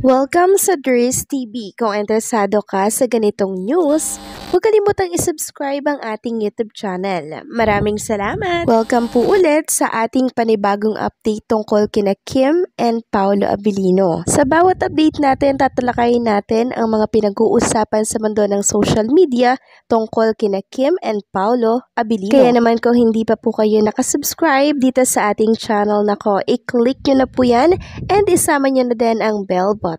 Welcome sa Dries TV. Kung interesado ka sa ganitong news, huwag kalimutang isubscribe ang ating YouTube channel. Maraming salamat! Welcome po ulit sa ating panibagong update tungkol kina Kim and Paolo Abilino. Sa bawat update natin, tatalakayin natin ang mga pinag-uusapan sa mundo ng social media tungkol kina Kim and Paolo Abilino. Kaya naman kung hindi pa po kayo nakasubscribe dito sa ating channel nako, i-click nyo na po yan and isama nyo na din ang bell button.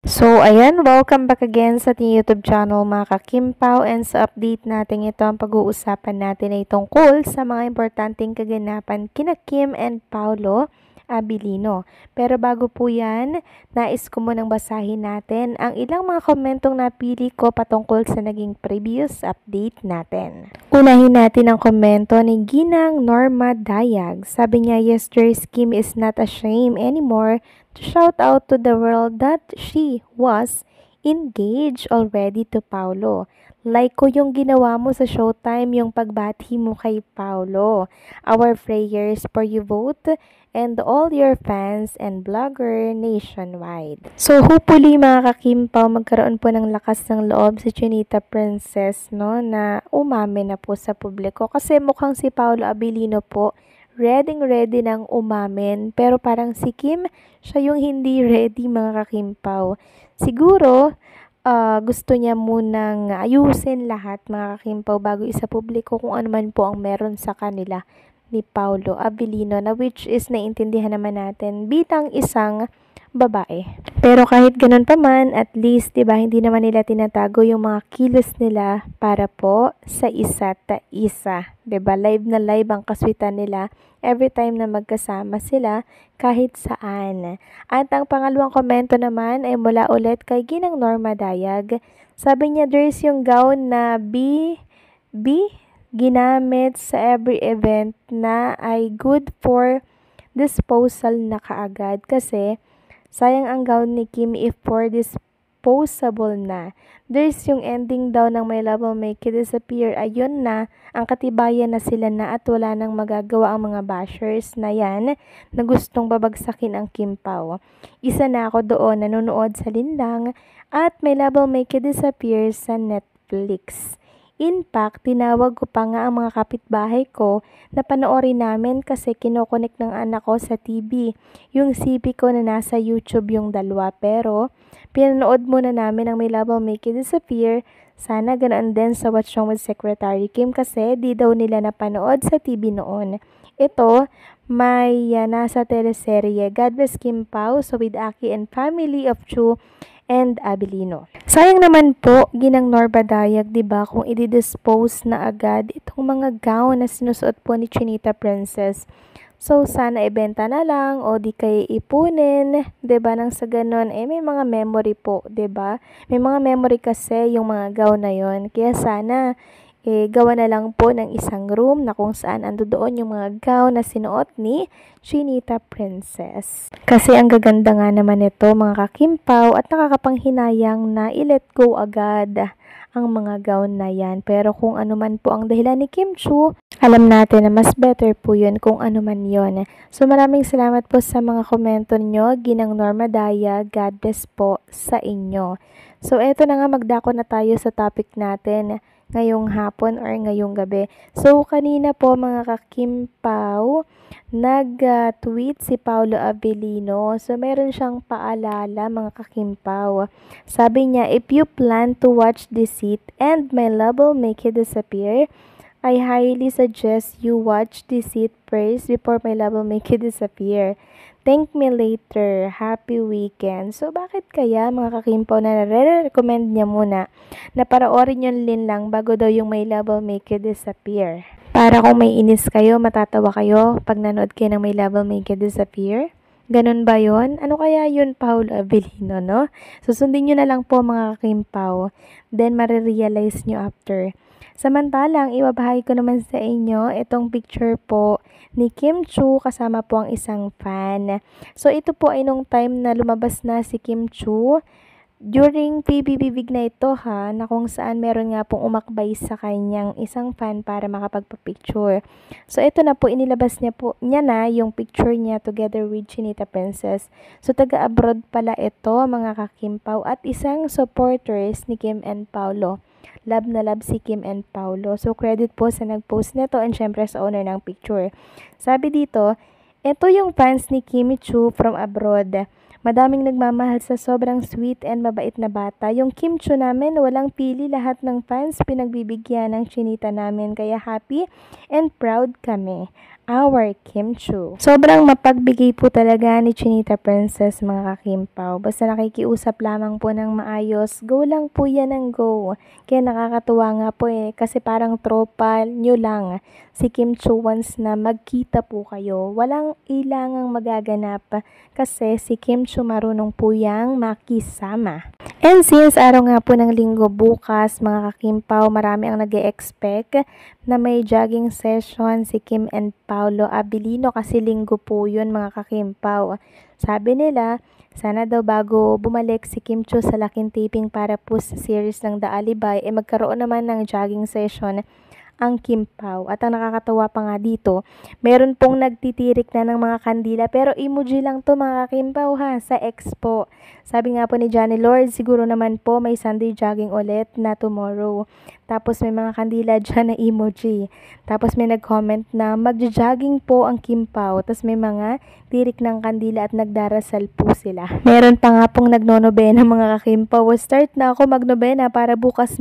So, ayan, welcome back again sa ating YouTube channel mga ka-Kimpaw, and sa update natin ito, ang pag-uusapan natin ay tungkol sa mga importanteng kaganapan kina Kim and Paolo Abilino. Pero bago po yan, nais ko munang basahin natin ang ilang mga komentong napili ko patungkol sa naging previous update natin. Unahin natin ang komento ni Ginang Norma Dayag. Sabi niya, yesterday's Kim is not ashamed anymore to shout out to the world that she was engaged already to Paolo. Like ko yung ginawa mo sa Showtime, yung pagbati mo kay Paolo. Our prayers for you both and all your fans and blogger nationwide. So hopefully mga ka-Kimpaw, magkaroon po ng lakas ng loob si Chinita Princess, no, na umamin na po sa publiko. Kasi mukhang si Paolo Abilino po ready ng umamin, pero parang si Kim, siya yung hindi ready mga ka-Kimpaw. Siguro, gusto niya munang ayusin lahat mga ka-Kimpaw bago isa publiko kung ano man po ang meron sa kanila ni Paolo Abilino, na which is naiintindihan naman natin bilang isang babae. Pero kahit ganun pa man, at least, diba, hindi naman nila tinatago yung mga kilos nila para po sa isa't isa. Diba, live na live ang kaswitan nila every time na magkasama sila kahit saan. At ang pangalawang komento naman ay mula ulit kay Ginang Norma Dayag. Sabi niya, there's yung gown na ginamit sa every event na ay good for disposal na kaagad, kasi sayang ang gown ni Kim if for disposable na. There's yung ending daw ng My Love Will Make You Disappear. Ayun na, ang katibayan na sila na at wala nang magagawa ang mga bashers na yan na gustong babagsakin ang Kimpaw. Isa na ako doon, nanonood sa linlang at My Love Will Make You Disappear sa Netflix. In fact, tinawag ko pa nga ang mga kapitbahay ko na panoorin namin kasi kinokonek ng anak ko sa TV. Yung CP ko na nasa YouTube yung dalawa, pero pinanood muna namin ang My Love Will Make You Disappear. Sana ganoon din sa What's Wrong with Secretary Kim kasi di daw nila napanood sa TV noon. Ito, may nasa teleserye God Bless Kimpaw, so with Aki and family of Chu and Abilino. Sayang naman po, Ginang Norma Dayag, diba, kung i-dispose na agad itong mga gown na sinusuot po ni Chinita Princess. So, sana ibenta na lang o di kaya ipunin, diba, nang sa ganon, may mga memory po, diba? May mga memory kasi yung mga gown na yon. Kaya sana, gawa na lang po ng isang room na kung saan ando doon yung mga gown na sinuot ni Chinita Princess. Kasi ang gaganda nga naman ito mga ka-Kimpaw at nakakapanghinayang na i-let go agad ang mga gown na yan. Pero kung ano man po ang dahilan ni Kim Chu, alam natin na mas better po yun kung ano man yun. So maraming salamat po sa mga komento nyo, Ginang Norma Daya, God bless po sa inyo. So eto na nga, magdako na tayo sa topic natin ngayong hapon or ngayong gabi. So, kanina po mga ka-Kimpaw, nag-tweet si Paolo Abilino. So, meron siyang paalala mga ka-Kimpaw. Sabi niya, if you plan to watch Deceit and My Love Will Make You Disappear, I highly suggest you watch Deceit first before My Love Will Make You Disappear. Thank me later. Happy weekend. So, bakit kaya mga ka-Kimpaw na nare-recommend niya muna na panoorin yung linlang bago daw yung My Love Will Make You Disappear? Para kung may inis kayo, matatawa kayo pag nanood kayo ng My Love Will Make You Disappear? Ganun ba yon? Ano kaya yun, Paolo Abilino, no? Susundin nyo na lang po mga ka-Kimpaw. Then, marirealize nyo after. Samantalang, ibabahay ko naman sa inyo itong picture po ni Kim Chu kasama po ang isang fan. So, ito po ay nung time na lumabas na si Kim Chu during PBBig na ito na kung saan meron nga pong umakbay sa kanyang isang fan para makapagpa-picture. So ito na po, inilabas niya na yung picture niya together with Chinita Princess. So taga-abroad pala ito mga kakimpaw at isang supporters ni Kim and Paulo. Love na love si Kim and Paulo. So credit po sa nag-post nito and syempre sa owner ng picture. Sabi dito, ito yung fans ni Kimmy Chu from abroad. Madaming nagmamahal sa sobrang sweet and mabait na bata. Yung Kim Chu namin, walang pili, lahat ng fans pinagbibigyan ng Chinita namin. Kaya happy and proud kami. Our Kim Chu. Sobrang mapagbigay po talaga ni Chinita Princess mga kakimpaw. Basta nakikiusap lamang po ng maayos, go lang po yan ng go. Kaya nakakatuwa nga po kasi parang tropa nyo lang si Kim Chu once na magkita po kayo. Walang ilangang magaganap kasi si Kim Chu marunong po yang makisama. And since araw nga po ng linggo bukas mga kakimpaw, marami ang nag-e-expect na may jogging session si Kim and Paulo Abilino kasi linggo po yun mga kakimpaw. Sabi nila, sana daw bago bumalik si Kim Chu sa laking taping para po sa series ng The Alibay, magkaroon naman ng jogging session ang Kim Pao. At ang nakakatawa pa nga dito, meron pong nagtitirik na ng mga kandila pero emoji lang to mga Kim Pao sa expo. Sabi nga po ni Johnny Lord, siguro naman po may Sunday jogging ulit na tomorrow. Tapos may mga kandila dyan na emoji. Tapos may nag-comment na magja-jogging po ang Kim Pao. Tapos may mga tirik ng kandila at nagdarasal po sila. Meron pa nga pong nagnonobena mga Kim Pao. Start na ako magnobena para bukas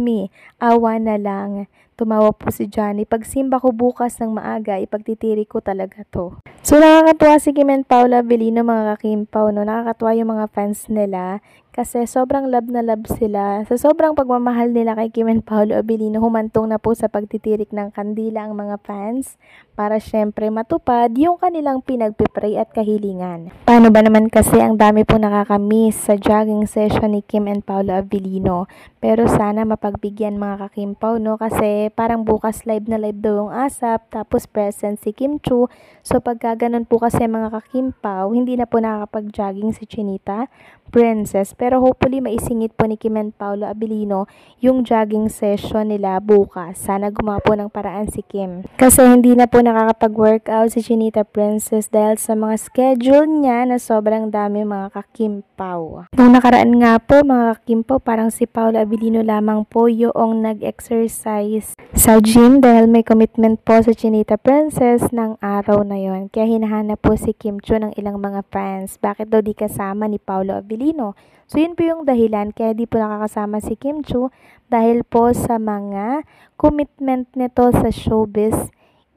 awa na lang. Tumawa po si Johnny. Pag simba ko bukas ng maaga, ipagtitiri ko talaga to. So nakakatuwa si Kim and Paula Abilino mga kakimpaw, no? Nakakatuwa yung mga fans nila kasi sobrang love na love sila. Sa sobrang pagmamahal nila kay Kim and Paula Abilino, humantong na po sa pagtitirik ng kandila ang mga fans para syempre matupad yung kanilang pinagpipray at kahilingan. Paano ba naman kasi ang dami po nakakamiss sa jogging session ni Kim and Paula Abilino. Pero sana mapagbigyan mga kakimpaw, no? Kasi parang bukas live na live daw yung ASAP, tapos present si Kim Chu. So pagka ganun po kasi mga kakimpaw, hindi na po nakakapag-jogging si Chinita Princess. Pero hopefully maisingit po ni Kim and Paulo Abilino yung jogging session nila bukas. Sana gumawa po ng paraan si Kim. Kasi hindi na po nakakapag-workout si Chinita Princess dahil sa mga schedule niya na sobrang dami mga kakimpaw. Nung nakaraan nga po mga kakimpaw, parang si Paulo Abilino lamang po yung nag-exercise sa gym dahil may commitment po sa Chinita Princess ng araw na yon. Kaya hinahanap po si Kim Chu ng ilang mga fans. Bakit daw di kasama ni Paulo Abilino? So yun po yung dahilan kaya di po nakakasama si Kim Chu dahil po sa mga commitment nito sa showbiz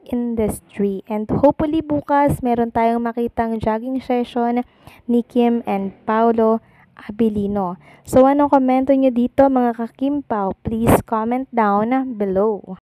industry. And hopefully bukas meron tayong makitang jogging session ni Kim and Paulo Abilino. So anong komento nyo dito mga kakimpaw? Please comment down below.